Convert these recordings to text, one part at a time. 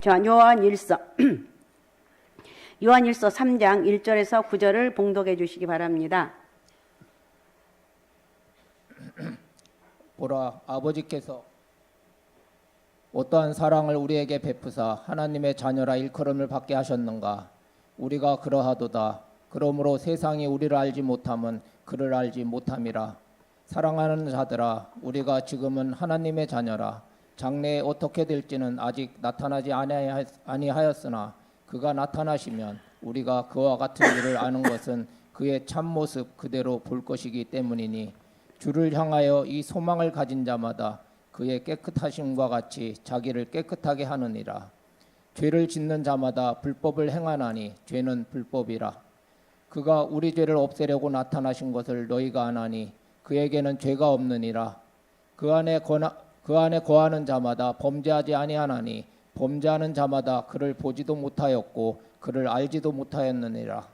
자, 요한일서 요한일서 3장 1절에서 9절을 봉독해 주시기 바랍니다. 보라, 아버지께서 어떠한 사랑을 우리에게 베푸사 하나님의 자녀라 일컬음을 받게 하셨는가. 우리가 그러하도다. 그러므로 세상이 우리를 알지 못함은 그를 알지 못함이라. 사랑하는 자들아, 우리가 지금은 하나님의 자녀라. 장래에 어떻게 될지는 아직 나타나지 아니하였으나 그가 나타나시면 우리가 그와 같은 일을 아는 것은 그의 참모습 그대로 볼 것이기 때문이니, 주를 향하여 이 소망을 가진 자마다 그의 깨끗하심과 같이 자기를 깨끗하게 하느니라. 죄를 짓는 자마다 불법을 행하나니 죄는 불법이라. 그가 우리 죄를 없애려고 나타나신 것을 너희가 아나니 그에게는 죄가 없느니라. 그 안에 거하는 자마다 범죄하지 아니하나니 범죄하는 자마다 그를 보지도 못하였고 그를 알지도 못하였느니라.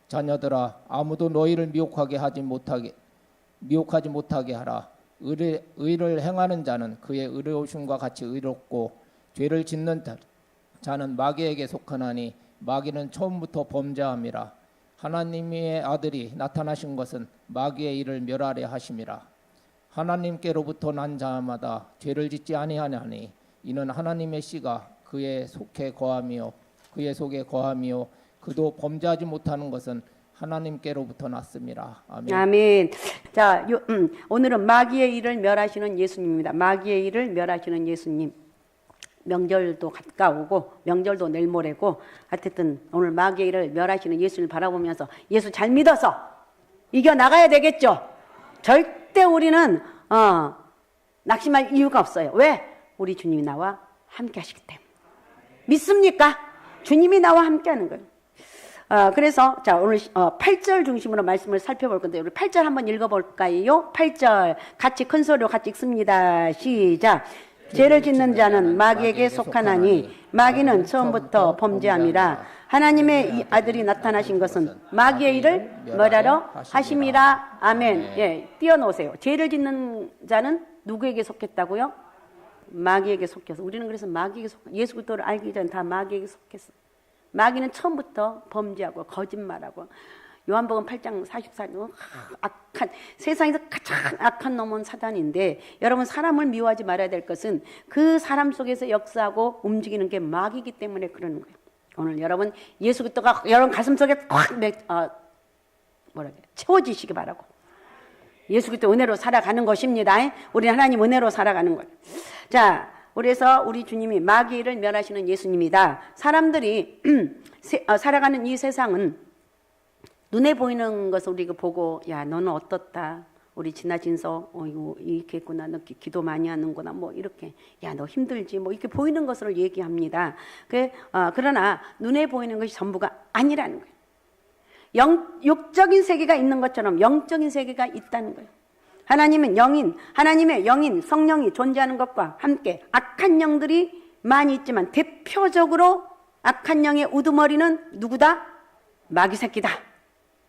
자녀들아, 아무도 너희를 미혹하지 못하게 하라. 의를 행하는 자는 그의 의로우심과 같이 의롭고 죄를 짓는 자는 마귀에게 속하나니 마귀는 처음부터 범죄함이라. 하나님의 아들이 나타나신 것은 마귀의 일을 멸하려 하심이라. 하나님께로부터 난 자마다 죄를 짓지 아니하나니 이는 하나님의 씨가 그의 속에 거함이요 그도 범죄하지 못하는 것은 하나님께로부터 났습니다. 아멘. 아멘. 자, 오늘은 마귀의 일을 멸하시는 예수님입니다. 마귀의 일을 멸하시는 예수님. 명절도 가까우고 명절도 내일 모레고 하여튼 오늘 마귀의 일을 멸하시는 예수님을 바라보면서 예수 잘 믿어서 이겨 나가야 되겠죠. 절대 우리는 낙심할 이유가 없어요. 왜? 우리 주님이 나와 함께 하시기 때문에. 믿습니까? 주님이 나와 함께 하는 거예요. 그래서 자, 오늘 8절 중심으로 말씀을 살펴볼 건데 우리 8절 한번 읽어볼까요? 8절 같이 큰 소리로 같이 읽습니다. 시작. 죄를 짓는 자는 마귀에게 속하나니 마귀는 처음부터 범죄함이라. 하나님의 아들이 나타나신 것은 마귀의 일을 멸하러 하심이라. 아멘. 예, 띄워놓으세요. 죄를 짓는 자는 누구에게 속했다고요? 마귀에게 속해서. 우리는 그래서 마귀에게 예수 그리스도를 알기 전에 다 마귀에게 속했어. 마귀는 처음부터 범죄하고 거짓말하고 요한복음 8장 44절 악한 세상에서 가장 악한 놈은 사단인데, 여러분 사람을 미워하지 말아야 될 것은 그 사람 속에서 역사하고 움직이는 게 마귀이기 때문에 그러는 거예요. 오늘 여러분 예수 그리스도가 여러분 가슴 속에 채워지시기 바라고, 예수 그리스도 은혜로 살아가는 것입니다. 우리는 하나님 은혜로 살아가는 거예요. 자, 그래서 우리 주님이 마귀를 멸하시는 예수님이다. 사람들이 살아가는 이 세상은 눈에 보이는 것을 우리가 보고, 야, 너는 어떻다, 우리 지나진서 이렇게 했구나, 너 기도 많이 하는구나, 뭐 이렇게, 야, 너 힘들지, 뭐 이렇게 보이는 것으로 얘기합니다. 그러나 눈에 보이는 것이 전부가 아니라는 거예요. 육적인 세계가 있는 것처럼 영적인 세계가 있다는 거예요. 하나님의 영인 성령이 존재하는 것과 함께 악한 영들이 많이 있지만 대표적으로 악한 영의 우두머리는 누구다? 마귀 새끼다.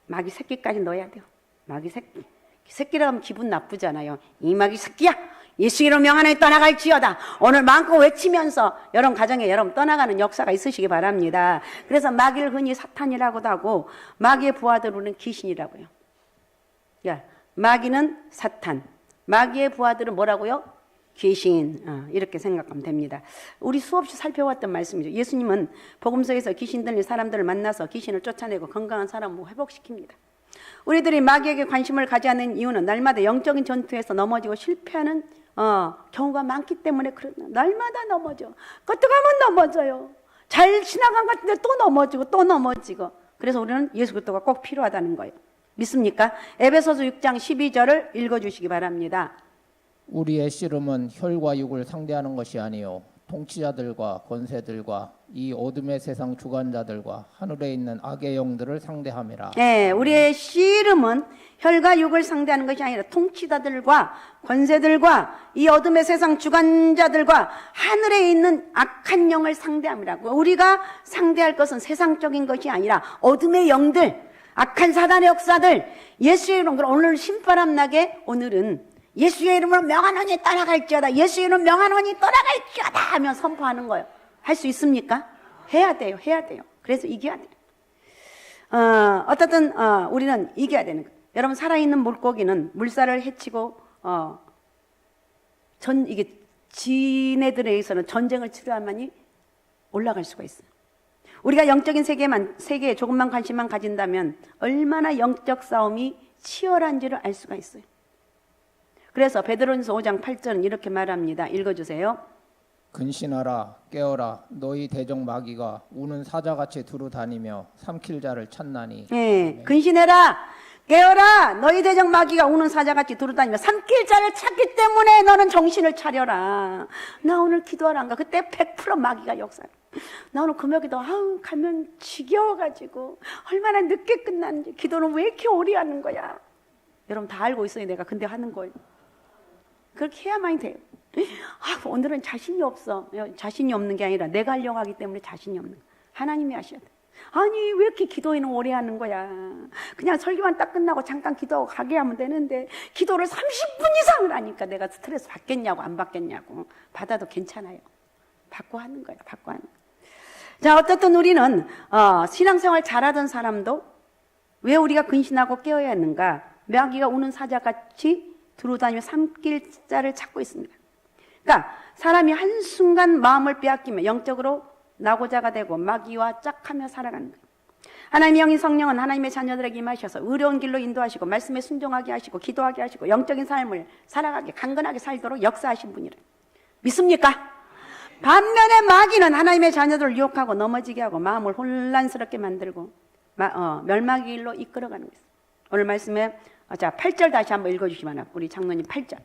마귀 새끼까지 넣어야 돼요. 마귀 새끼라고 하면 기분 나쁘잖아요. 이 마귀 새끼야, 예수 이름 명하노니 떠나갈지어다. 오늘 마음껏 외치면서 여러분 가정에 여러분 떠나가는 역사가 있으시기 바랍니다. 그래서 마귀를 흔히 사탄이라고도 하고 마귀의 부하들은 귀신이라고요. 야, 마귀는 사탄, 마귀의 부하들은 뭐라고요? 귀신. 이렇게 생각하면 됩니다. 우리 수없이 살펴왔던 말씀이죠. 예수님은 복음서에서 귀신 들린 사람들을 만나서 귀신을 쫓아내고 건강한 사람을 회복시킵니다. 우리들이 마귀에게 관심을 가지 않는 이유는 날마다 영적인 전투에서 넘어지고 실패하는 경우가 많기 때문에 그런다. 날마다 넘어져. 그것도 가면 넘어져요. 잘 지나간 것 같은데 또 넘어지고 또 넘어지고. 그래서 우리는 예수 그리스도가 꼭 필요하다는 거예요. 믿습니까? 에베소서 6장 12절을 읽어주시기 바랍니다. 우리의 씨름은 혈과 육을 상대하는 것이 아니요 통치자들과 권세들과 이 어둠의 세상 주관자들과 하늘에 있는 악의 영들을 상대함이라. 네, 우리의 씨름은 혈과 육을 상대하는 것이 아니라 통치자들과 권세들과 이 어둠의 세상 주관자들과 하늘에 있는 악한 영을 상대함이라고. 우리가 상대할 것은 세상적인 것이 아니라 어둠의 영들, 악한 사단의 역사들, 예수의 이름으로 오늘 신바람 나게 오늘은 예수의 이름으로 명하노니 떠나갈지어다, 예수의 이름으로 명하노니 떠나갈지어다 하며 선포하는 거예요. 할 수 있습니까? 해야 돼요. 해야 돼요. 그래서 이겨야 돼요. 어떻든 우리는 이겨야 되는 거예요. 여러분, 살아있는 물고기는 물살을 헤치고 이게 지네들에 의해서는 전쟁을 치러야만이 올라갈 수가 있어요. 우리가 영적인 세계에 조금만 관심만 가진다면 얼마나 영적 싸움이 치열한지를 알 수가 있어요. 그래서 베드로전서 5장 8절은 이렇게 말합니다. 읽어주세요. 근신하라 깨어라 너희 대적 마귀가 우는 사자같이 두루 다니며 삼킬 자를 찾나니. 네, 근신해라 깨어라 너희 대적 마귀가 우는 사자같이 두루 다니며 삼킬 자를 찾기 때문에 너는 정신을 차려라. 나 오늘 기도하러 안 가. 그때 100% 마귀가 역사해. 나 오늘 금요기도 가면 지겨워가지고 얼마나 늦게 끝났는지, 기도는 왜 이렇게 오래 하는 거야. 여러분 다 알고 있어요. 내가 근데 하는 거예요. 그렇게 해야만 돼요. 오늘은 자신이 없어. 자신이 없는 게 아니라 내가 하려고 하기 때문에 자신이 없는 거야. 하나님이 하셔야 돼. 아니 왜 이렇게 기도에는 오래 하는 거야. 그냥 설교만 딱 끝나고 잠깐 기도하고 가게 하면 되는데 기도를 30분 이상을 하니까 내가 스트레스 받겠냐고 안 받겠냐고. 받아도 괜찮아요. 받고 하는 거야. 받고 하는 거야. 자, 어쨌든 우리는 신앙생활 잘하던 사람도 왜 우리가 근신하고 깨어야 하는가. 마귀가 우는 사자같이 두루다니며 삼킬 자를 찾고 있습니다. 그러니까 사람이 한순간 마음을 빼앗기면 영적으로 낙오자가 되고 마귀와 짝하며 살아가는 거예요. 하나님의 영인 성령은 하나님의 자녀들에게 임하셔서 의로운 길로 인도하시고 말씀에 순종하게 하시고 기도하게 하시고 영적인 삶을 살아가게 강건하게 살도록 역사하신 분이래요. 믿습니까? 반면에 마귀는 하나님의 자녀들을 유혹하고 넘어지게 하고 마음을 혼란스럽게 만들고 멸망의 길로 이끌어가는 거예요. 오늘 말씀에 8절 다시 한번 읽어주시면 합니다. 우리 장로님 8절.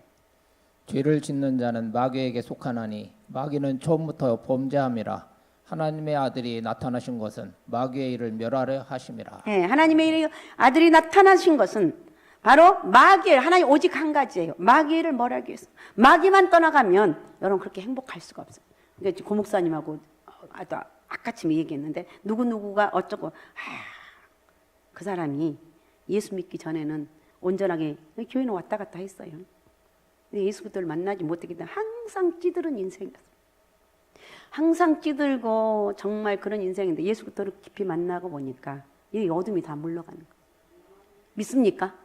죄를 짓는 자는 마귀에게 속하나니 마귀는 처음부터 범죄함이라. 하나님의 아들이 나타나신 것은 마귀의 일을 멸하려 하심이라. 네, 하나님의 아들이 나타나신 것은 바로 마귀를, 하나님 오직 한 가지예요. 마귀를 멸하기 위해서. 마귀만 떠나가면 여러분 그렇게 행복할 수가 없어요. 그러니까 고 목사님하고 아까쯤에 얘기했는데 누구누구가 어쩌고 그 사람이 예수 믿기 전에는 온전하게 교회는 왔다 갔다 했어요. 근데 예수 그리스도를 만나지 못했기 때문에 항상 찌들은 인생이었어요. 항상 찌들고 정말 그런 인생인데 예수 그리스도를 깊이 만나고 보니까 이 어둠이 다 물러가는 거예요. 믿습니까?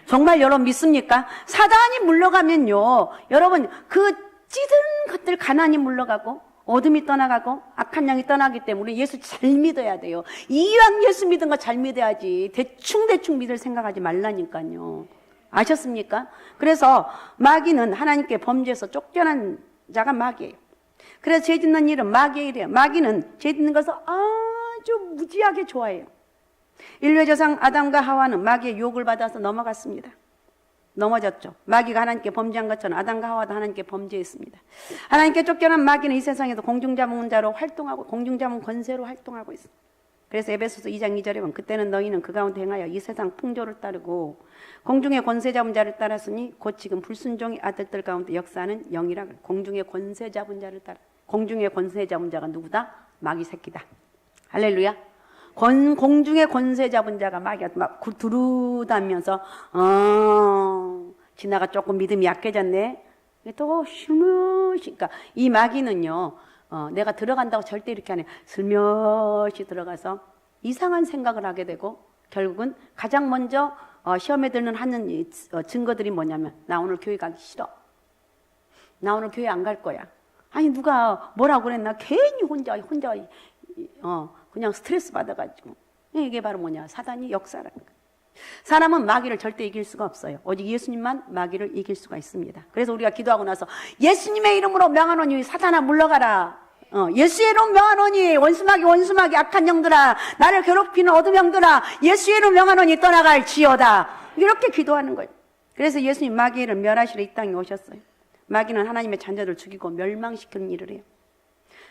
정말 여러분 믿습니까? 사단이 물러가면요, 여러분 그 찌든 것들 가난이 물러가고 어둠이 떠나가고 악한 영이 떠나기 때문에 예수 잘 믿어야 돼요. 이왕 예수 믿은 거 잘 믿어야지 대충 믿을 생각하지 말라니까요. 아셨습니까? 그래서 마귀는 하나님께 범죄해서 쫓겨난 자가 마귀예요. 그래서 죄 짓는 일은 마귀의 일이에요. 마귀는 죄 짓는 것을 아주 무지하게 좋아해요. 인류의 조상 아담과 하와는 마귀의 유혹을 받아서 넘어갔습니다. 넘어졌죠. 마귀가 하나님께 범죄한 것처럼 아담과 하와도 하나님께 범죄했습니다. 하나님께 쫓겨난 마귀는 이 세상에서 공중자문자로 활동하고 공중자문 권세로 활동하고 있습니다. 그래서 에베소서 2장 2절에 보면 그때는 너희는 그 가운데 행하여 이 세상 풍조를 따르고 공중의 권세 잡은 자를 따랐으니 곧 지금 불순종의 아들들 가운데 역사하는 영이라. 공중의 권세 잡은 자를 따라. 공중의 권세 잡은 자가 누구다? 마귀 새끼다. 할렐루야. 공중의 권세 잡은 자가 마귀가 막 두루다니면서 지나가 조금 믿음이 약해졌네. 또 슬며시, 그러니까 이 마귀는요, 내가 들어간다고 절대 이렇게 안 해. 슬며시 들어가서 이상한 생각을 하게 되고 결국은 가장 먼저 시험에 드는 하는 증거들이 뭐냐면 나 오늘 교회 가기 싫어. 나 오늘 교회 안 갈 거야. 아니 누가 뭐라고 그랬나? 괜히 혼자 그냥 스트레스 받아가지고. 이게 바로 뭐냐? 사단이 역사라는 거예요. 사람은 마귀를 절대 이길 수가 없어요. 오직 예수님만 마귀를 이길 수가 있습니다. 그래서 우리가 기도하고 나서 예수님의 이름으로 명하노니 사탄아 물러가라. 예수의 이름 명하노니 원수마귀 악한 영들아, 나를 괴롭히는 어둠 영들아, 예수의 이름 명하노니 떠나갈지어다. 이렇게 기도하는 거예요. 그래서 예수님 마귀를 멸하시러 이 땅에 오셨어요. 마귀는 하나님의 자녀들을 죽이고 멸망시키는 일을 해요.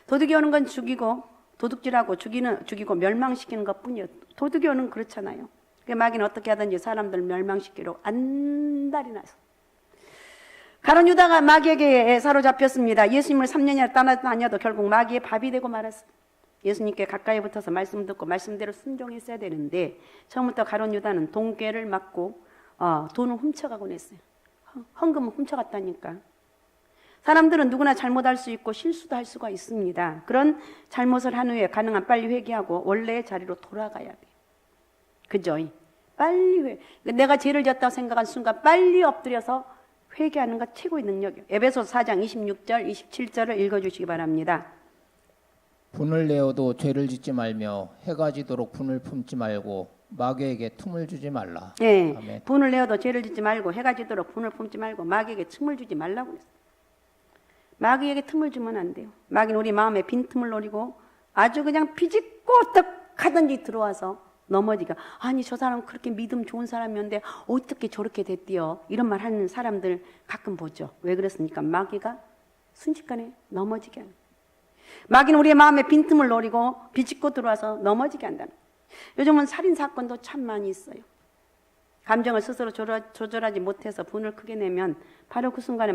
도둑이 오는 건 죽이고 도둑질하고 죽이고 멸망시키는 것뿐이에요. 도둑이 오는 그렇잖아요. 마귀는 어떻게 하든지 사람들 멸망시키려 안달이 나서 가룟 유다가 마귀에게 사로잡혔습니다. 예수님을 3년이나 따라다녀도 결국 마귀의 밥이 되고 말았어요. 예수님께 가까이 붙어서 말씀 듣고 말씀대로 순종했어야 되는데 처음부터 가룟 유다는 돈꾀를 맞고 돈을 훔쳐가곤 했어요. 헌금을 훔쳐갔다니까. 사람들은 누구나 잘못할 수 있고 실수도 할 수가 있습니다. 그런 잘못을 한 후에 가능한 빨리 회개하고 원래의 자리로 돌아가야 돼요. 그죠? 빨리 내가 죄를 졌다고 생각한 순간 빨리 엎드려서 회개하는 것 최고의 능력이에요. 에베소서 4장 26절, 27절을 읽어주시기 바랍니다. 분을 내어도 죄를 짓지 말며 해가 지도록 분을 품지 말고 마귀에게 틈을 주지 말라. 네, 아멘. 분을 내어도 죄를 짓지 말고 해가 지도록 분을 품지 말고 마귀에게 틈을 주지 말라고 했어요. 마귀에게 틈을 주면 안 돼요. 마귀는 우리 마음에 빈틈을 노리고 아주 그냥 비집고 어떡하든지 들어와서 넘어지가. 아니 저 사람 그렇게 믿음 좋은 사람이었는데 어떻게 저렇게 됐디요? 이런 말 하는 사람들 가끔 보죠. 왜 그렇습니까? 마귀가 순식간에 넘어지게 하는. 마귀는 우리의 마음에 빈틈을 노리고 비집고 들어와서 넘어지게 한다는. 요즘은 살인사건도 참 많이 있어요. 감정을 스스로 조절하지 못해서 분을 크게 내면 바로 그 순간에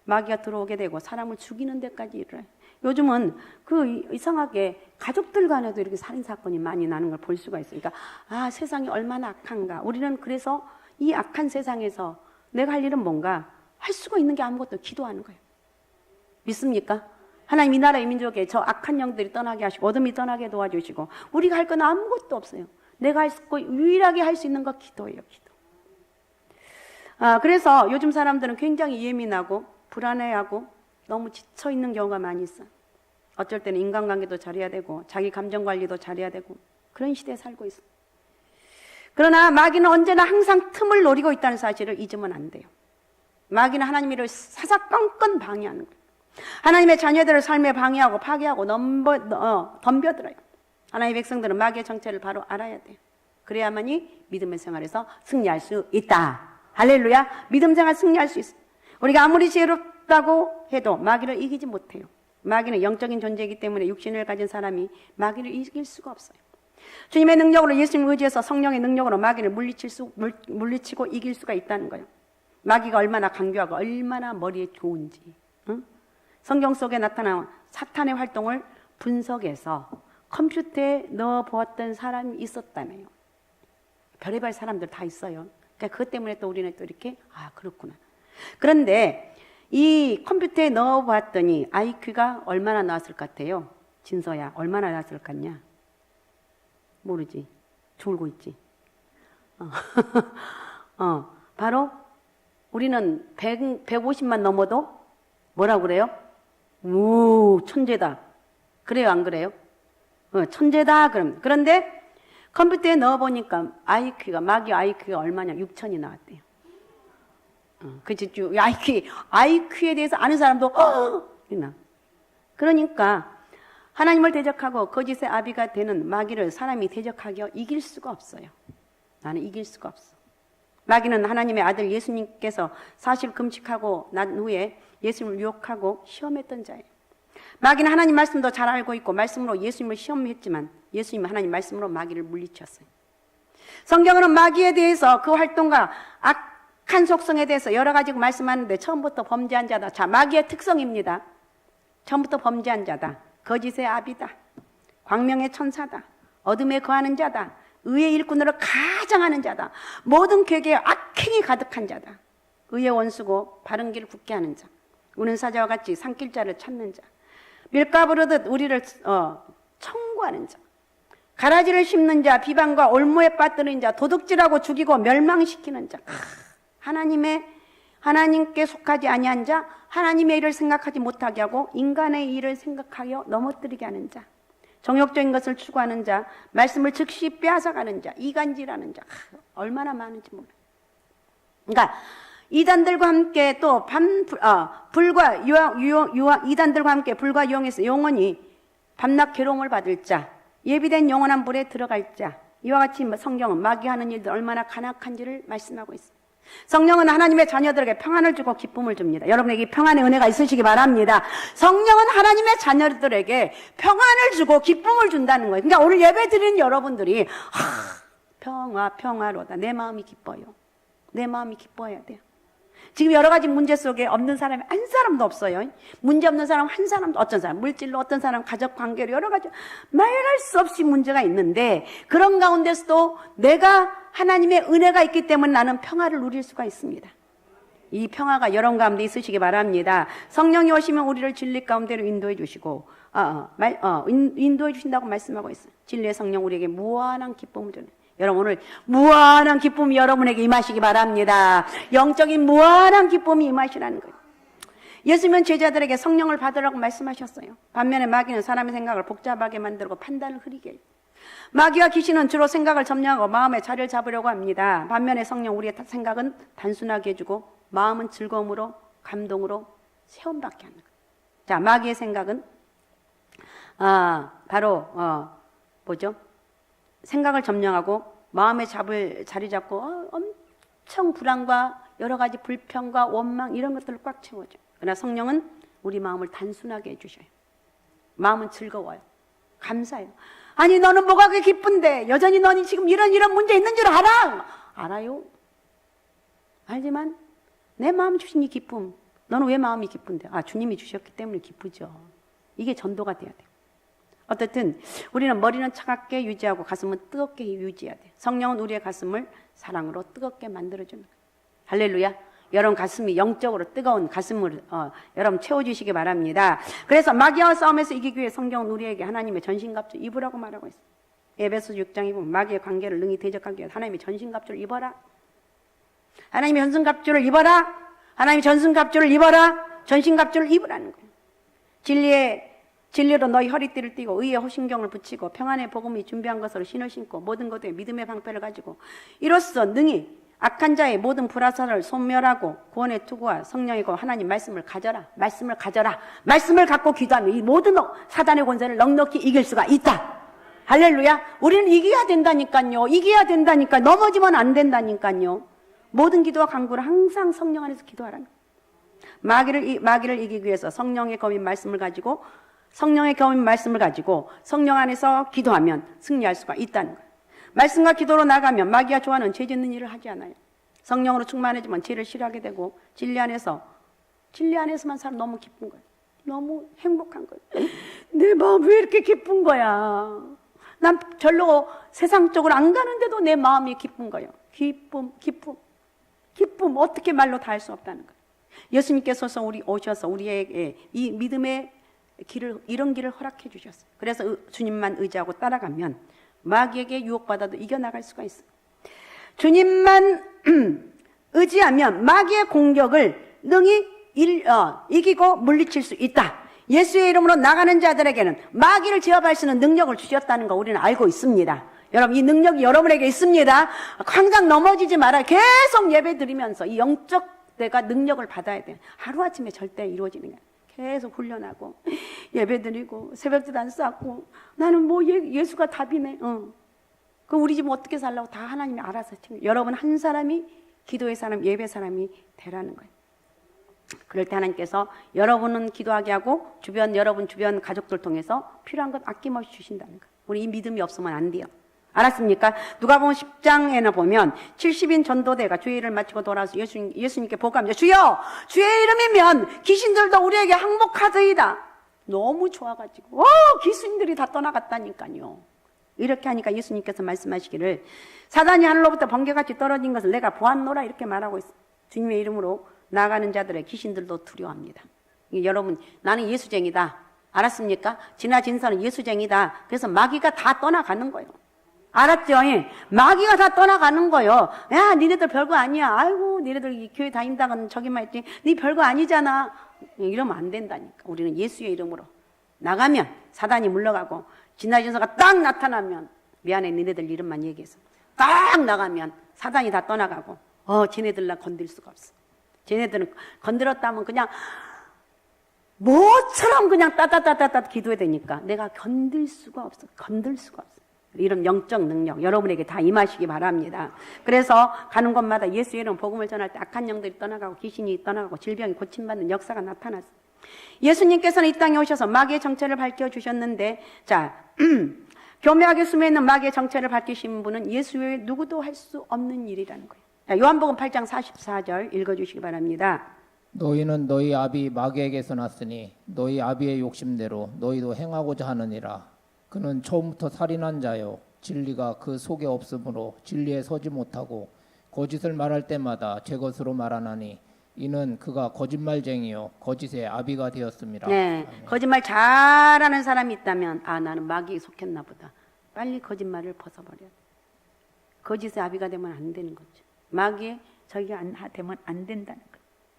마귀가 들어오게 되고 사람을 죽이는 데까지 이르러요. 요즘은 그 이상하게 가족들 간에도 이렇게 살인사건이 많이 나는 걸 볼 수가 있으니까 아 세상이 얼마나 악한가. 우리는 그래서 이 악한 세상에서 내가 할 일은 뭔가 할 수가 있는 게 아무것도 기도하는 거예요. 믿습니까? 하나님 이 나라의 민족에 저 악한 영들이 떠나게 하시고 어둠이 떠나게 도와주시고 우리가 할 건 아무것도 없어요. 내가 할 수 있고 유일하게 할 수 있는 거 기도예요. 기도. 그래서 요즘 사람들은 굉장히 예민하고 불안해하고 너무 지쳐있는 경우가 많이 있어요. 어쩔 때는 인간관계도 잘해야 되고 자기 감정관리도 잘해야 되고 그런 시대에 살고 있어요. 그러나 마귀는 언제나 항상 틈을 노리고 있다는 사실을 잊으면 안 돼요. 마귀는 하나님의 일을 사사건건 방해하는 거예요. 하나님의 자녀들을 삶에 방해하고 파괴하고 덤벼들어요. 하나님의 백성들은 마귀의 정체를 바로 알아야 돼요. 그래야만이 믿음의 생활에서 승리할 수 있다. 할렐루야. 믿음 생활 승리할 수 있어요. 우리가 아무리 지혜롭다고 해도 마귀를 이기지 못해요. 마귀는 영적인 존재이기 때문에 육신을 가진 사람이 마귀를 이길 수가 없어요. 주님의 능력으로 예수님을 의지해서 성령의 능력으로 마귀를 물리치고 이길 수가 있다는 거예요. 마귀가 얼마나 강교하고 얼마나 머리에 좋은지. 응? 성경 속에 나타난 사탄의 활동을 분석해서 컴퓨터에 넣어보았던 사람이 있었다네요. 별의별 사람들 다 있어요. 그러니까 그것 때문에 또 우리는 또 이렇게 그렇구나. 그런데 이 컴퓨터에 넣어봤더니 IQ가 얼마나 나왔을 것 같아요? 진서야 얼마나 나왔을 것 같냐? 모르지. 졸고 있지. 바로 우리는 150만 넘어도 뭐라고 그래요? 우 천재다. 그래요 안 그래요? 천재다 그럼. 그런데 컴퓨터에 넣어보니까 마귀 IQ가 얼마냐? 6천이 나왔대요. 그치, IQ에 대해서 아는 사람도, 있나. 그러니까, 하나님을 대적하고 거짓의 아비가 되는 마귀를 사람이 대적하여 이길 수가 없어요. 나는 이길 수가 없어. 마귀는 하나님의 아들 예수님께서 40일 금식하고 난 후에 예수님을 유혹하고 시험했던 자예요. 마귀는 하나님 말씀도 잘 알고 있고, 말씀으로 예수님을 시험했지만, 예수님은 하나님 말씀으로 마귀를 물리쳤어요. 성경은 마귀에 대해서 그 활동과 악한 속성에 대해서 여러 가지 말씀하는데 처음부터 범죄한 자다. 자, 마귀의 특성입니다. 처음부터 범죄한 자다. 거짓의 아비다. 광명의 천사다. 어둠에 거하는 자다. 의의 일꾼으로 가장하는 자다. 모든 괴계에 악행이 가득한 자다. 의의 원수고 바른 길을 굳게 하는 자. 우는 사자와 같이 산길자를 찾는 자. 밀가 부르듯 우리를 청구하는 자. 가라지를 씹는 자. 비방과 올무에 빠뜨리는 자. 도둑질하고 죽이고 멸망시키는 자. 하나님께 속하지 아니한 자, 하나님의 일을 생각하지 못하게 하고 인간의 일을 생각하여 넘어뜨리게 하는 자, 정욕적인 것을 추구하는 자, 말씀을 즉시 빼앗아가는 자, 이간질하는 자, 얼마나 많은지 몰라요. 그러니까 이단들과 함께 또 이단들과 함께 불과 유황에서 영원히 밤낮 괴로움을 받을 자, 예비된 영원한 불에 들어갈 자, 이와 같이 성경은 마귀하는 일들 얼마나 간악한지를 말씀하고 있습니다. 성령은 하나님의 자녀들에게 평안을 주고 기쁨을 줍니다. 여러분에게 평안의 은혜가 있으시기 바랍니다. 성령은 하나님의 자녀들에게 평안을 주고 기쁨을 준다는 거예요. 그러니까 오늘 예배 드리는 여러분들이 평화로다. 내 마음이 기뻐요. 내 마음이 기뻐야 돼요. 지금 여러 가지 문제 속에 없는 사람이 한 사람도 없어요. 문제 없는 사람 한 사람도, 어떤 사람 물질로, 어떤 사람 가족 관계로 여러 가지 말할 수 없이 문제가 있는데 그런 가운데서도 내가 하나님의 은혜가 있기 때문에 나는 평화를 누릴 수가 있습니다. 이 평화가 여러분 가운데 있으시기 바랍니다. 성령이 오시면 우리를 진리 가운데로 인도해 주시고 인도해 주신다고 말씀하고 있어요. 진리의 성령 우리에게 무한한 기쁨을 주네. 여러분 오늘 무한한 기쁨이 여러분에게 임하시기 바랍니다. 영적인 무한한 기쁨이 임하시라는 거예요. 예수님은 제자들에게 성령을 받으라고 말씀하셨어요. 반면에 마귀는 사람의 생각을 복잡하게 만들고 판단을 흐리게 해요. 마귀와 귀신은 주로 생각을 점령하고 마음의 자리를 잡으려고 합니다. 반면에 성령 우리의 생각은 단순하게 해주고 마음은 즐거움으로 감동으로 세움받게 하는 거예요. 자, 마귀의 생각은 바로 뭐죠? 생각을 점령하고 마음의 자리 잡고 엄청 불안과 여러 가지 불평과 원망 이런 것들을 꽉 채워줘요. 그러나 성령은 우리 마음을 단순하게 해주셔요. 마음은 즐거워요. 감사해요. 아니 너는 뭐가 그렇게 기쁜데 여전히 너는 지금 이런 문제 있는 줄 알아? 알아요. 알지만 내 마음 주신 이 기쁨, 너는 왜 마음이 기쁜데? 주님이 주셨기 때문에 기쁘죠. 이게 전도가 돼야 돼요. 어쨌든 우리는 머리는 차갑게 유지하고 가슴은 뜨겁게 유지해야 돼요. 성령은 우리의 가슴을 사랑으로 뜨겁게 만들어주는 거예요. 할렐루야. 여러분 가슴이 영적으로 뜨거운 가슴을 여러분 채워주시기 바랍니다. 그래서 마귀와 싸움에서 이기기 위해 성경은 우리에게 하나님의 전신갑주를 입으라고 말하고 있어요. 에베소 6장에 보면 마귀의 관계를 능히 대적하기 위해 하나님의 전신갑주를 입어라. 하나님의 전신갑주를 입어라. 하나님의 전신갑주를 입어라. 전신갑주를 입으라는 거예요. 진리로 너희 허리띠를 띠고 의의 호신경을 붙이고 평안의 복음이 준비한 것으로 신을 신고 모든 것에 믿음의 방패를 가지고 이로써 능히 악한 자의 모든 불화살을 소멸하고 구원의 투구와 성령이고 하나님 말씀을 가져라. 말씀을 가져라. 말씀을 갖고 기도하면 이 모든 사단의 권세를 넉넉히 이길 수가 있다. 할렐루야. 우리는 이겨야 된다니까요. 이겨야 된다니까. 넘어지면 안 된다니까요. 모든 기도와 간구를 항상 성령 안에서 기도하라는 거예요. 마귀를 이기기 위해서 성령의 검인 말씀을 가지고 성령 안에서 기도하면 승리할 수가 있다는 거예요. 말씀과 기도로 나가면 마귀가 좋아하는 죄 짓는 일을 하지 않아요. 성령으로 충만해지면 죄를 싫어하게 되고 진리 안에서만 살면 너무 기쁜 거예요. 너무 행복한 거예요. 내 마음 왜 이렇게 기쁜 거야? 난 절로 세상적으로 안 가는데도 내 마음이 기쁜 거예요. 기쁨 어떻게 말로 다 할 수 없다는 거예요. 예수님께서 오셔서 우리에게 이 믿음의 길을 이런 길을 허락해 주셨어요. 그래서 주님만 의지하고 따라가면 마귀에게 유혹받아도 이겨나갈 수가 있어요. 주님만 의지하면 마귀의 공격을 능히 이기고 물리칠 수 있다. 예수의 이름으로 나가는 자들에게는 마귀를 제압할 수 있는 능력을 주셨다는 거 우리는 알고 있습니다. 여러분 이 능력이 여러분에게 있습니다. 항상 넘어지지 말아요. 계속 예배 드리면서 이 영적 내가 능력을 받아야 돼요. 하루아침에 절대 이루어지는 거예요. 계속 훈련하고 예배 드리고 새벽기도 안 쌓고 나는 뭐 예수가 답이네. 그 우리 집 어떻게 살라고 다 하나님이 알아서 여러분 한 사람이 기도의 사람, 예배 사람이 되라는 거예요. 그럴 때 하나님께서 여러분은 기도하게 하고 여러분 주변 가족들 통해서 필요한 것 아낌없이 주신다는 거예요. 우리 이 믿음이 없으면 안 돼요. 알았습니까? 누가복음 10장에나 보면 70인 전도대가 주의 일을 마치고 돌아와서 예수님께 보고합니다. 주여! 주의 이름이면 귀신들도 우리에게 항복하더이다. 너무 좋아가지고 귀신들이 다 떠나갔다니까요. 이렇게 하니까 예수님께서 말씀하시기를 사단이 하늘로부터 번개같이 떨어진 것을 내가 보았노라 이렇게 말하고 있어요. 주님의 이름으로 나가는 자들의 귀신들도 두려워합니다. 여러분 나는 예수쟁이다. 알았습니까? 지나진 선은 예수쟁이다. 그래서 마귀가 다 떠나가는 거예요. 알았죠? 마귀가 다 떠나가는 거예요. 야, 니네들 별거 아니야. 아이고, 니네들 이 교회 다닌다고는 저기만 했지. 니 별거 아니잖아. 이러면 안 된다니까. 우리는 예수의 이름으로 나가면 사단이 물러가고 진화진서가 딱 나타나면 미안해, 니네들 이름만 얘기해서 딱 나가면 사단이 다 떠나가고 쟤네들 나 건들 수가 없어. 쟤네들은 건드렸다면 그냥 뭐처럼 그냥 따따따따따 기도해야 되니까 내가 건들 수가 없어. 이런 영적 능력 여러분에게 다 임하시기 바랍니다. 그래서 가는 곳마다 예수의 이름 복음을 전할 때 악한 영들이 떠나가고 귀신이 떠나가고 질병이 고침받는 역사가 나타났어요. 예수님께서는 이 땅에 오셔서 마귀의 정체를 밝혀주셨는데 교묘하게 숨어있는 마귀의 정체를 밝히신 분은 예수 외에 누구도 할 수 없는 일이라는 거예요. 자, 요한복음 8장 44절 읽어주시기 바랍니다. 너희는 너희 아비 마귀에게서 났으니 너희 아비의 욕심대로 너희도 행하고자 하느니라. 그는 처음부터 살인한 자요 진리가 그 속에 없으므로 진리에 서지 못하고 거짓을 말할 때마다 제 것으로 말하나니 이는 그가 거짓말쟁이요 거짓의 아비가 되었습니다. 네, 거짓말 잘하는 사람이 있다면 나는 마귀에 속했나 보다. 빨리 거짓말을 벗어버려야 돼. 거짓의 아비가 되면 안 되는 거죠. 마귀에 저희가 되면 안 된다는 거예요.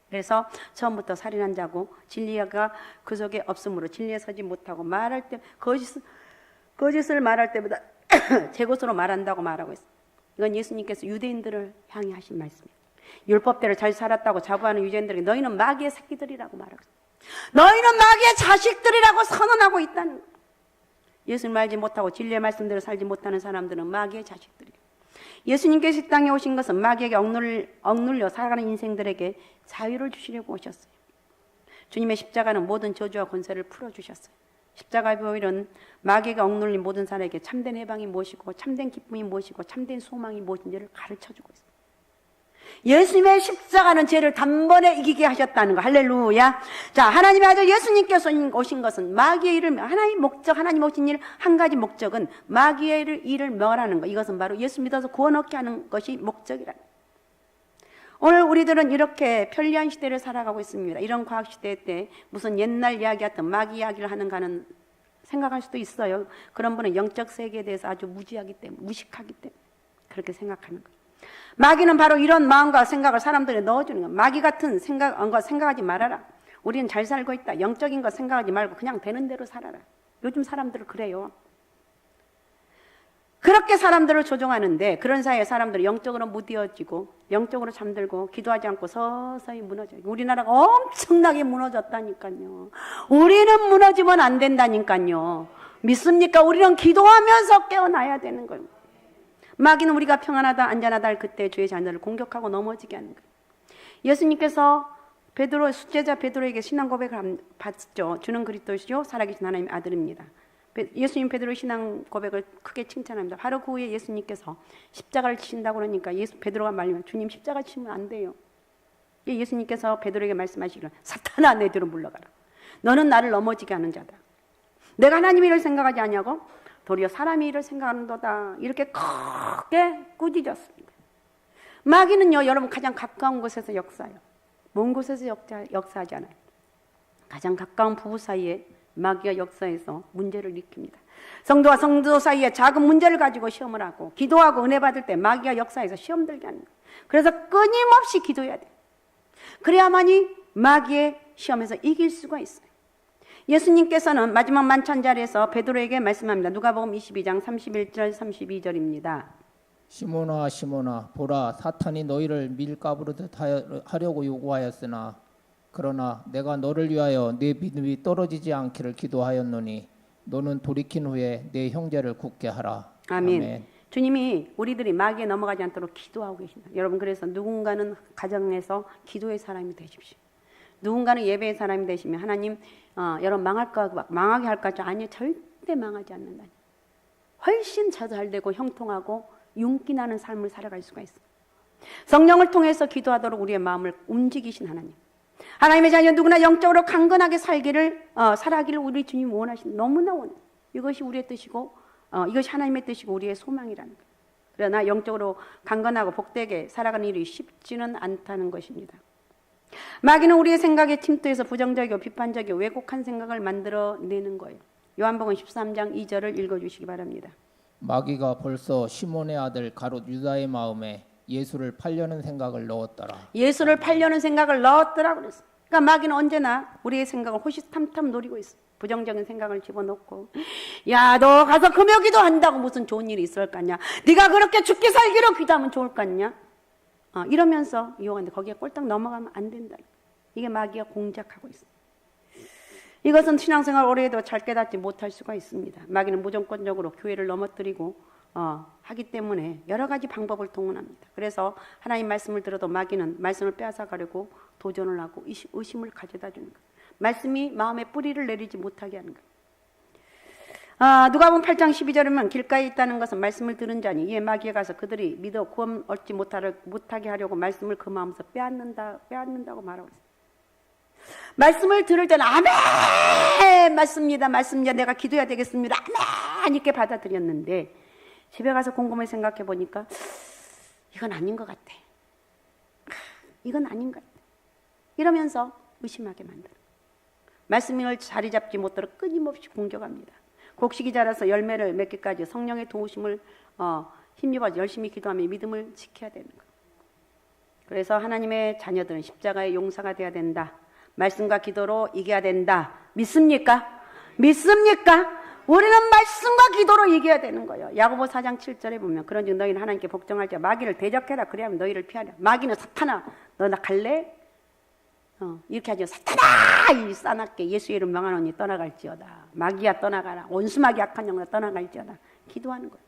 그래서 처음부터 살인한 자고 진리가 그 속에 없으므로 진리에 서지 못하고 말할 때 거짓을 말할 때보다 제 것으로 말한다고 말하고 있어요. 이건 예수님께서 유대인들을 향해 하신 말씀이에요. 율법대로 잘 살았다고 자부하는 유대인들에게 너희는 마귀의 새끼들이라고 말하고 있어요. 너희는 마귀의 자식들이라고 선언하고 있다는 거예요. 예수님 알지 못하고 진리의 말씀대로 살지 못하는 사람들은 마귀의 자식들이에요. 예수님께서 이 땅에 오신 것은 마귀에게 억눌려 살아가는 인생들에게 자유를 주시려고 오셨어요. 주님의 십자가는 모든 저주와 권세를 풀어주셨어요. 십자가의 보혈은 마귀에게 억눌린 모든 사람에게 참된 해방이 무엇이고 참된 기쁨이 무엇이고 참된 소망이 무엇인지를 가르쳐주고 있어요. 예수님의 십자가는 죄를 단번에 이기게 하셨다는 거. 할렐루야. 자, 하나님의 아들 예수님께서 오신 것은 마귀의 일을, 하나님 목적, 하나님 오신 일 한 가지 목적은 마귀의 일을 멸하는 거. 이것은 바로 예수 믿어서 구원 얻게 하는 것이 목적이라. 오늘 우리들은 이렇게 편리한 시대를 살아가고 있습니다. 이런 과학 시대 때 무슨 옛날 이야기였던 마귀 이야기를 하는가는 생각할 수도 있어요. 그런 분은 영적 세계에 대해서 아주 무식하기 때문에 그렇게 생각하는 거예요. 마귀는 바로 이런 마음과 생각을 사람들에 넣어주는 거예요. 마귀 같은 생각과 생각하지 말아라. 우리는 잘 살고 있다. 영적인 거 생각하지 말고 그냥 되는 대로 살아라. 요즘 사람들은 그래요. 그렇게 사람들을 조종하는데 그런 사이에 사람들은 영적으로 무뎌지고 영적으로 잠들고 기도하지 않고 서서히 무너져요. 우리나라가 엄청나게 무너졌다니까요. 우리는 무너지면 안 된다니까요. 믿습니까? 우리는 기도하면서 깨어나야 되는 거예요. 마귀는 우리가 평안하다 안전하다 할 그때 주의 자녀를 공격하고 넘어지게 하는 거예요. 예수님께서 수제자 베드로에게 신앙 고백을 받죠. 주는 그리스도시요 살아계신 하나님의 아들입니다. 예수님 베드로의 신앙 고백을 크게 칭찬합니다. 바로 그 후에 예수님께서 십자가를 치신다고 그러니까 베드로가 말리면 주님 십자가 치면 안 돼요. 예수님께서 베드로에게 말씀하시기를 사탄아 내 뒤로 물러가라. 너는 나를 넘어지게 하는 자다. 내가 하나님의 일을 생각하지 않냐고? 도리어 사람의 일을 생각하는도다. 이렇게 크게 꾸짖었습니다. 마귀는요 여러분 가장 가까운 곳에서 역사해요. 먼 곳에서 역사하지 않아요. 가장 가까운 부부 사이에 마귀가 역사해서 문제를 일으킵니다. 성도와 성도 사이에 작은 문제를 가지고 시험을 하고 기도하고 은혜 받을 때 마귀가 역사해서 시험 들게 하는 거예요. 그래서 끊임없이 기도해야 돼요. 그래야만이 마귀의 시험에서 이길 수가 있어요. 예수님께서는 마지막 만찬 자리에서 베드로에게 말씀합니다. 누가복음 22장 31절 32절입니다. 시몬아 시몬아 보라 사탄이 너희를 밀가부르듯 하려고 요구하였으나 그러나 내가 너를 위하여 네 믿음이 떨어지지 않기를 기도하였노니 너는 돌이킨 후에 내 형제를 굳게 하라. 아멘. 아멘. 주님이 우리들이 마귀에 넘어가지 않도록 기도하고 계신다. 여러분 그래서 누군가는 가정에서 기도의 사람이 되십시오. 누군가는 예배의 사람이 되시면 하나님 여러분 망하게 할까? 아니요 절대 망하지 않는다. 훨씬 잘 되고 형통하고 윤기 나는 삶을 살아갈 수가 있어요. 성령을 통해서 기도하도록 우리의 마음을 움직이신 하나님. 하나님의 자녀 누구나 영적으로 강건하게 살아가기를 우리 주님 원하신 너무나 원해요. 이것이 우리의 뜻이고 이것이 하나님의 뜻이고 우리의 소망이라는 거예요. 그러나 영적으로 강건하고 복되게 살아가는 일이 쉽지는 않다는 것입니다. 마귀는 우리의 생각에 침투해서 부정적이고 비판적이고 왜곡한 생각을 만들어내는 거예요. 요한복음 13장 2절을 읽어주시기 바랍니다. 마귀가 벌써 시몬의 아들 가롯 유다의 마음에 예수를 팔려는 생각을 넣었더라. 예수를 팔려는 생각을 넣었더라 그랬어. 그러니까 마귀는 언제나 우리의 생각을 호시탐탐 노리고 있어. 부정적인 생각을 집어넣고 야 너 가서 금요 기도한다고 무슨 좋은 일이 있을 거냐. 네가 그렇게 죽기 살기로 기도하면 좋을 거 같냐. 이러면서 유혹하는데 거기에 꼴딱 넘어가면 안 된다. 이게 마귀가 공작하고 있어. 이것은 신앙생활 오래 해도 잘 깨닫지 못할 수가 있습니다. 마귀는 무조건적으로 교회를 넘어뜨리고 하기 때문에 여러 가지 방법을 동원합니다. 그래서 하나님 말씀을 들어도 마귀는 말씀을 빼앗아가려고 도전을 하고 의심을 가져다 주는 거예요. 말씀이 마음에 뿌리를 내리지 못하게 하는 거예요. 누가복음 8장 12절이면 길가에 있다는 것은 말씀을 들은 자니 이에 마귀에 가서 그들이 믿어 구원 얻지 못하게 하려고 말씀을 그 마음에서 빼앗는다고 말하고 있어요. 말씀을 들을 때는 아멘 맞습니다 내가 기도해야 되겠습니다 아멘 이렇게 받아들였는데 집에 가서 곰곰이 생각해 보니까 이건 아닌 것 같아. 이건 아닌 것 같아. 이러면서 의심하게 만들어. 말씀을 자리 잡지 못하도록 끊임없이 공격합니다. 곡식이 자라서 열매를 맺기까지 성령의 도우심을 힘입어 열심히 기도하며 믿음을 지켜야 되는 거예요. 그래서 하나님의 자녀들은 십자가의 용사가 되어야 된다. 말씀과 기도로 이겨야 된다. 믿습니까? 믿습니까? 우리는 말씀과 기도로 이겨야 되는 거예요. 야고보 4장 7절에 보면 그런즉 너희는 하나님께 복종할 때 마귀를 대적해라. 그래야만 너희를 피하랴. 마귀는 사탄아 너 나 갈래? 이렇게 하죠. 사탄아 이 싸납게 예수의 이름 명하노니 떠나갈지어다. 마귀야 떠나가라. 원수마귀 악한 영혼아 떠나갈지어다. 기도하는 거예요.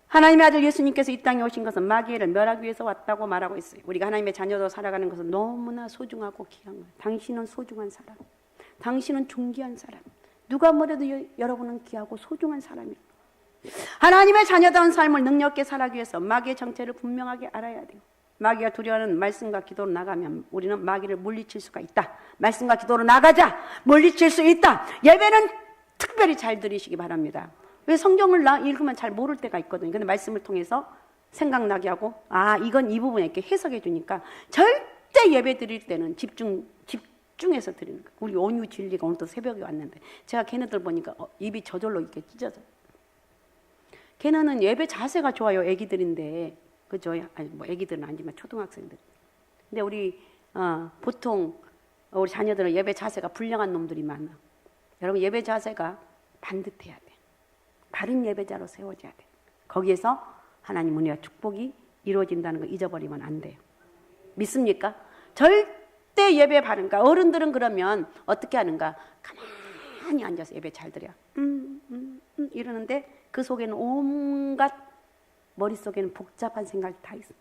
하나님의 아들 예수님께서 이 땅에 오신 것은 마귀를 멸하기 위해서 왔다고 말하고 있어요. 우리가 하나님의 자녀로 살아가는 것은 너무나 소중하고 귀한 거예요. 당신은 소중한 사람. 당신은 존귀한 사람. 누가 뭐래도 여러분은 귀하고 소중한 사람이에요. 하나님의 자녀다운 삶을 능력 있게 살아가기 위해서 마귀의 정체를 분명하게 알아야 돼요. 마귀가 두려워하는 말씀과 기도로 나가면 우리는 마귀를 물리칠 수가 있다. 말씀과 기도로 나가자. 물리칠 수 있다. 예배는 특별히 잘 들으시기 바랍니다. 왜 성경을 읽으면 잘 모를 때가 있거든요. 근데 말씀을 통해서 생각나게 하고 이건 이 부분에 이렇게 해석해 주니까 절대 예배 드릴 때는 집중해서 드리는 거예요. 우리 온유 진리가 오늘 또 새벽에 왔는데 제가 걔네들 보니까 입이 저절로 이렇게 찢어져요. 걔네는 예배 자세가 좋아요. 애기들인데 그죠? 아니 뭐 애기들은 아니지만 초등학생들. 근데 우리 보통 우리 자녀들은 예배 자세가 불량한 놈들이 많아. 여러분 예배 자세가 반듯해야 돼. 바른 예배자로 세워져야 돼. 거기에서 하나님 은혜와 축복이 이루어진다는 거 잊어버리면 안 돼요. 믿습니까? 절대 예배 바른가? 어른들은 그러면 어떻게 하는가? 가만히 앉아서 예배 잘 드려. 이러는데 그 속에는 온갖 머릿속에는 복잡한 생각이 다 있어.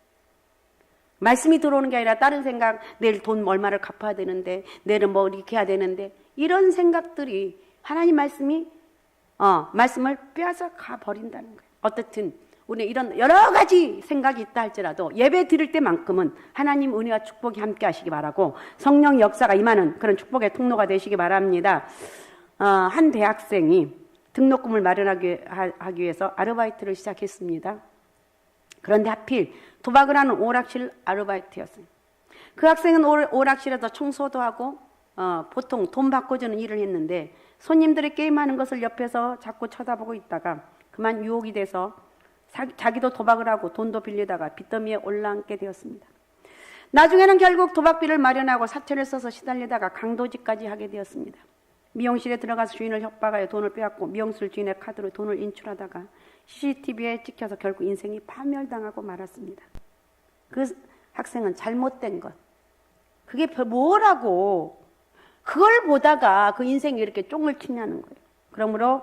말씀이 들어오는 게 아니라 다른 생각, 내일 돈 얼마를 갚아야 되는데, 내일은 뭐 이렇게 해야 되는데, 이런 생각들이 하나님 말씀을 빼앗아가 버린다는 거예요. 어떻든 우리 이런 여러 가지 생각이 있다 할지라도 예배 드릴 때만큼은 하나님 은혜와 축복이 함께 하시기 바라고 성령 역사가 임하는 그런 축복의 통로가 되시기 바랍니다. 한 대학생이 등록금을 마련하기 위해서 아르바이트를 시작했습니다. 그런데 하필 도박을 하는 오락실 아르바이트였어요. 그 학생은 오락실에서 청소도 하고 보통 돈 바꿔주는 일을 했는데 손님들이 게임하는 것을 옆에서 자꾸 쳐다보고 있다가 그만 유혹이 돼서 자기도 도박을 하고 돈도 빌리다가 빚더미에 올라앉게 되었습니다. 나중에는 결국 도박비를 마련하고 사채를 써서 시달리다가 강도질까지 하게 되었습니다. 미용실에 들어가서 주인을 협박하여 돈을 빼앗고 미용실 주인의 카드로 돈을 인출하다가 CCTV에 찍혀서 결국 인생이 파멸당하고 말았습니다. 그 학생은 잘못된 것, 그게 뭐라고 그걸 보다가 그 인생이 이렇게 쫑을 치냐는 거예요. 그러므로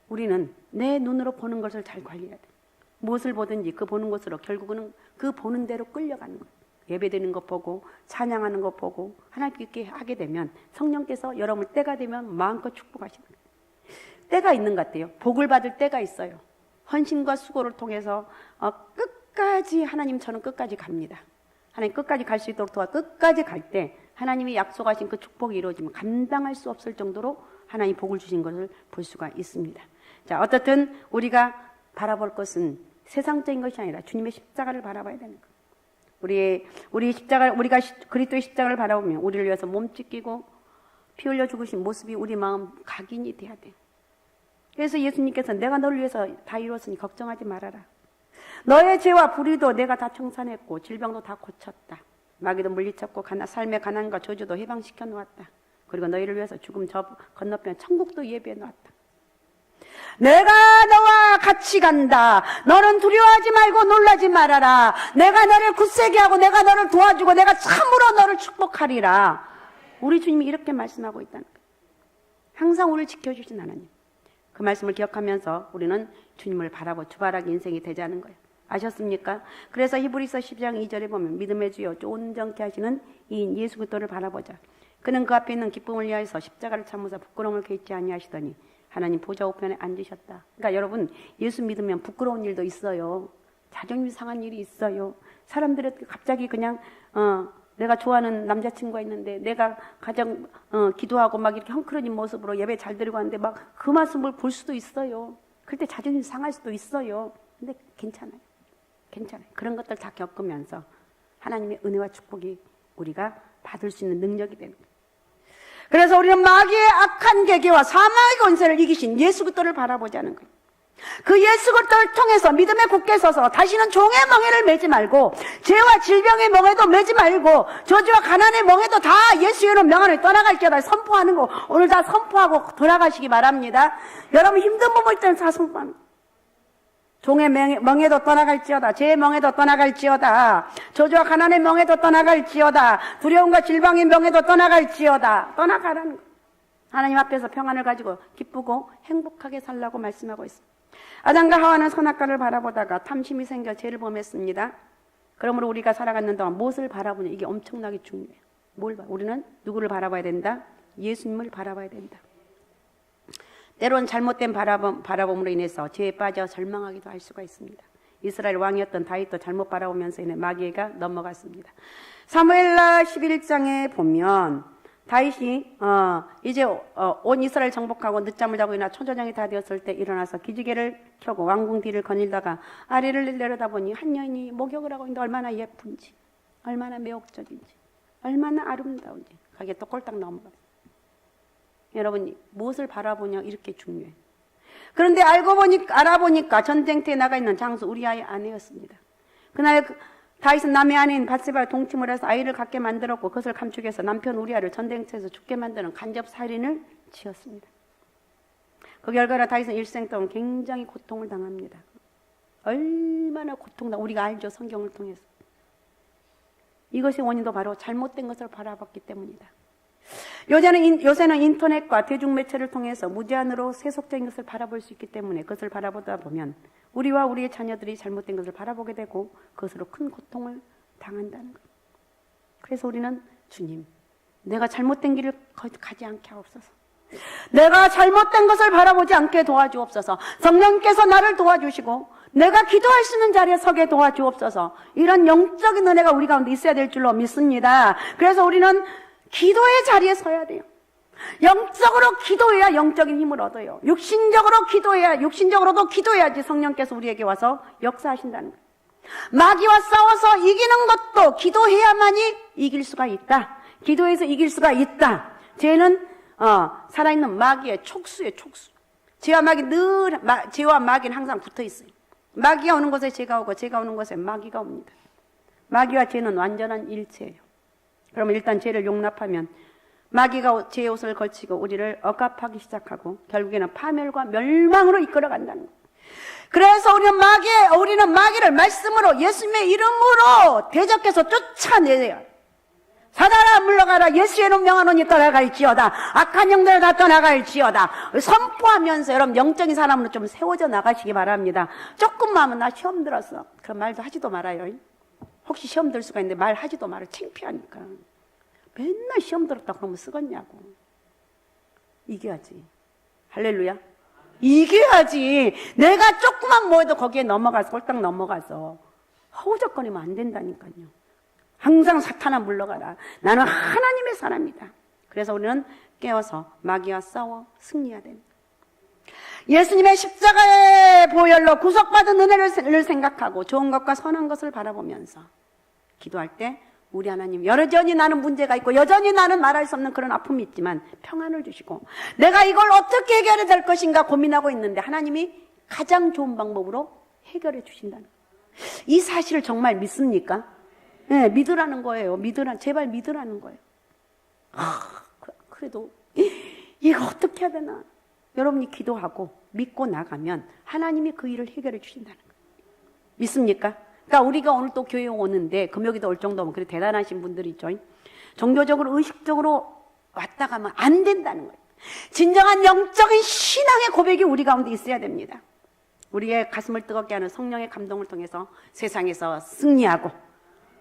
우리는 내 눈으로 보는 것을 잘 관리해야 돼요. 무엇을 보든지 그 보는 것으로 결국은 그 보는 대로 끌려가는 거예요. 예배드리는 것 보고 찬양하는 것 보고 하나님께 하게 되면 성령께서 여러분 때가 되면 마음껏 축복하시는 거예요. 때가 있는 것 같아요. 복을 받을 때가 있어요. 헌신과 수고를 통해서 끝까지 하나님처럼 끝까지 갑니다. 하나님 끝까지 갈 수 있도록 도와 끝까지 갈 때 하나님이 약속하신 그 축복이 이루어지면 감당할 수 없을 정도로 하나님 복을 주신 것을 볼 수가 있습니다. 자, 어떻든 우리가 바라볼 것은 세상적인 것이 아니라 주님의 십자가를 바라봐야 되는 거예요. 우리가 그리스도의 십자가를 바라보면 우리를 위해서 몸 찢기고 피 흘려 죽으신 모습이 우리 마음 각인이 돼야 돼요. 그래서 예수님께서 내가 너를 위해서 다 이루었으니 걱정하지 말아라. 너의 죄와 불의도 내가 다 청산했고 질병도 다 고쳤다. 마귀도 물리쳤고 삶의 가난과 저주도 해방시켜 놓았다. 그리고 너희를 위해서 죽음 저 건너편 천국도 예비해 놓았다. 내가 너와 같이 간다. 너는 두려워하지 말고 놀라지 말아라. 내가 너를 굳세게 하고 내가 너를 도와주고 내가 참으로 너를 축복하리라. 우리 주님이 이렇게 말씀하고 있다는 거예요. 항상 우리를 지켜주신 하나님. 그 말씀을 기억하면서 우리는 주님을 바라보 주바라기 인생이 되자는 거예요. 아셨습니까? 그래서 히브리서 12장 2절에 보면 믿음의 주여 온전케 하시는 이인 예수 그리스도를 바라보자. 그는 그 앞에 있는 기쁨을 위하여서 십자가를 참으사 부끄러움을 개의치 아니하시더니 하나님 보좌 우편에 앉으셨다. 그러니까 여러분 예수 믿으면 부끄러운 일도 있어요. 자존심 상한 일이 있어요. 사람들이 갑자기 그냥 내가 좋아하는 남자친구가 있는데 내가 가장 기도하고 막 이렇게 헝클어진 모습으로 예배 잘 드리고 하는데 막 그 모습을 볼 수도 있어요. 그럴 때 자존심 상할 수도 있어요. 근데 괜찮아요. 그런 것들 다 겪으면서 하나님의 은혜와 축복이 우리가 받을 수 있는 능력이 되는 거예요. 그래서 우리는 마귀의 악한 계계와 사망의 권세를 이기신 예수 그리스도를 바라보자는 거예요. 그 예수 그리스도를 통해서 믿음에 굳게 서서 다시는 종의 멍에를 매지 말고 죄와 질병의 멍에도 매지 말고 저주와 가난의 멍에도 다 예수 이름 명안을 떠나갈지어다 선포하는 거 오늘 다 선포하고 돌아가시기 바랍니다. 여러분 힘든 부분일 때는 다 선포합니다. 종의 멍에도 떠나갈지어다. 죄의 멍에도 떠나갈지어다. 저주와 가난의 멍에도 떠나갈지어다. 두려움과 질병의 멍에도 떠나갈지어다. 떠나가라는 거예요. 하나님 앞에서 평안을 가지고 기쁘고 행복하게 살라고 말씀하고 있습니다. 아담과 하와는 선악과를 바라보다가 탐심이 생겨 죄를 범했습니다. 그러므로 우리가 살아가는 동안 무엇을 바라보냐 이게 엄청나게 중요해요. 우리는 누구를 바라봐야 된다? 예수님을 바라봐야 된다. 때로는 잘못된 바라봄으로 인해서 죄에 빠져 절망하기도 할 수가 있습니다. 이스라엘 왕이었던 다윗도 잘못 바라보면서 마귀가 넘어갔습니다. 사무엘라 11장에 보면 다윗이 이제 온 이스라엘 정복하고 늦잠을 자고 일어나 초저녁이 다 되었을 때 일어나서 기지개를 켜고 왕궁 뒤를 거닐다가 아래를 내려다보니 한 여인이 목욕을 하고 있는데 얼마나 예쁜지, 얼마나 매혹적인지, 얼마나 아름다운지 거기에 또 꼴딱 넘어갔어요. 여러분 무엇을 바라보냐 이렇게 중요해요. 그런데 알아보니까 전쟁터에 나가 있는 장수 우리아의 아내였습니다. 그날 다윗은 남의 아내인 밧세바와 동침을 해서 아이를 갖게 만들었고 그것을 감추기 위해서 남편 우리아를 전쟁터에서 죽게 만드는 간접 살인을 지었습니다. 그 결과로 다윗은 일생 동안 굉장히 고통을 당합니다. 얼마나 고통당 우리가 알죠. 성경을 통해서. 이것의 원인도 바로 잘못된 것을 바라봤기 때문이다. 요새는 인터넷과 대중매체를 통해서 무제한으로 세속적인 것을 바라볼 수 있기 때문에 그것을 바라보다 보면 우리와 우리의 자녀들이 잘못된 것을 바라보게 되고 그것으로 큰 고통을 당한다는 거예요. 그래서 우리는 주님, 내가 잘못된 길을 가지 않게 하옵소서. 내가 잘못된 것을 바라보지 않게 도와주옵소서. 성령께서 나를 도와주시고 내가 기도할 수 있는 자리에 서게 도와주옵소서. 이런 영적인 은혜가 우리 가운데 있어야 될 줄로 믿습니다. 그래서 우리는 기도의 자리에 서야 돼요. 영적으로 기도해야 영적인 힘을 얻어요. 육신적으로도 기도해야지 성령께서 우리에게 와서 역사하신다는 거예요. 마귀와 싸워서 이기는 것도 기도해야만이 이길 수가 있다. 기도해서 이길 수가 있다. 죄는 살아있는 마귀의 촉수예요. 촉수. 죄와 마귀는 항상 붙어 있어요. 마귀가 오는 곳에 죄가 오고 죄가 오는 곳에 마귀가 옵니다. 마귀와 죄는 완전한 일체예요. 그러면 일단 죄를 용납하면 마귀가 죄의 옷을 걸치고 우리를 억압하기 시작하고 결국에는 파멸과 멸망으로 이끌어간다는 거예요. 그래서 우리는 마귀를 말씀으로 예수님의 이름으로 대적해서 쫓아내야 사단아 물러가라 예수의 이름 명하노니 떠나갈지어다 악한 영들 다 떠나갈지어다 선포하면서 여러분 영적인 사람으로 좀 세워져 나가시기 바랍니다. 조금만 하면 나 시험 들었어 그런 말도 하지도 말아요. 혹시 시험 들 수가 있는데 말하지도 말아. 창피하니까. 맨날 시험 들었다 그러면 쓰겠냐고. 이겨야지. 할렐루야. 이겨야지. 내가 조그만 뭐해도 거기에 넘어가서 꼴딱 넘어가서 허우적거리면 안 된다니까요. 항상 사탄아 물러가라. 나는 하나님의 사람이다. 그래서 우리는 깨어서 마귀와 싸워 승리해야 됩니다. 예수님의 십자가의 보혈로 구속받은 은혜를 생각하고 좋은 것과 선한 것을 바라보면서 기도할 때 우리 하나님 여전히 나는 문제가 있고 여전히 나는 말할 수 없는 그런 아픔이 있지만 평안을 주시고 내가 이걸 어떻게 해결해야 될 것인가 고민하고 있는데 하나님이 가장 좋은 방법으로 해결해 주신다는 거예요. 이 사실을 정말 믿습니까? 네, 믿으라는 거예요. 제발 믿으라는 거예요. 그래도 이거 어떻게 해야 되나? 여러분이 기도하고 믿고 나가면 하나님이 그 일을 해결해 주신다는 거예요. 믿습니까? 그러니까 우리가 오늘 또 교회에 오는데 금요기도 올 정도면 그래 대단하신 분들이 있죠. 종교적으로 의식적으로 왔다 가면 안 된다는 거예요. 진정한 영적인 신앙의 고백이 우리 가운데 있어야 됩니다. 우리의 가슴을 뜨겁게 하는 성령의 감동을 통해서 세상에서 승리하고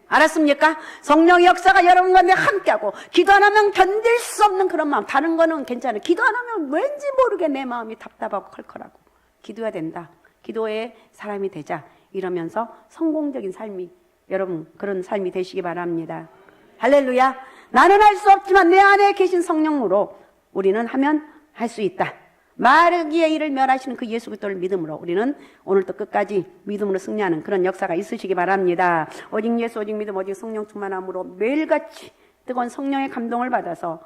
알았습니까? 성령의 역사가 여러분 가운데 함께하고 기도 안 하면 견딜 수 없는 그런 마음 다른 거는 괜찮아요. 기도 안 하면 왠지 모르게 내 마음이 답답하고 컬컬하고 기도해야 된다. 기도의 사람이 되자 이러면서 성공적인 삶이 여러분 그런 삶이 되시기 바랍니다. 할렐루야. 나는 할 수 없지만 내 안에 계신 성령으로 우리는 하면 할 수 있다. 마귀의 일을 멸하시는 그 예수 그리스도를 믿음으로 우리는 오늘도 끝까지 믿음으로 승리하는 그런 역사가 있으시기 바랍니다. 오직 예수, 오직 믿음, 오직 성령 충만함으로 매일같이 뜨거운 성령의 감동을 받아서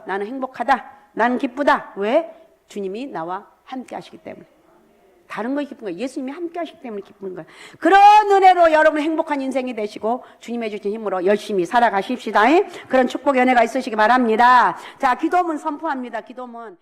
나는 행복하다, 나는 기쁘다. 왜? 주님이 나와 함께 하시기 때문에. 다른 거 기쁜 거예요. 예수님이 함께 하시기 때문에 기쁜 거예요. 그런 은혜로 여러분 행복한 인생이 되시고 주님의 주신 힘으로 열심히 살아가십시다. 그런 축복의 은혜가 있으시기 바랍니다. 자, 기도문 선포합니다. 기도문.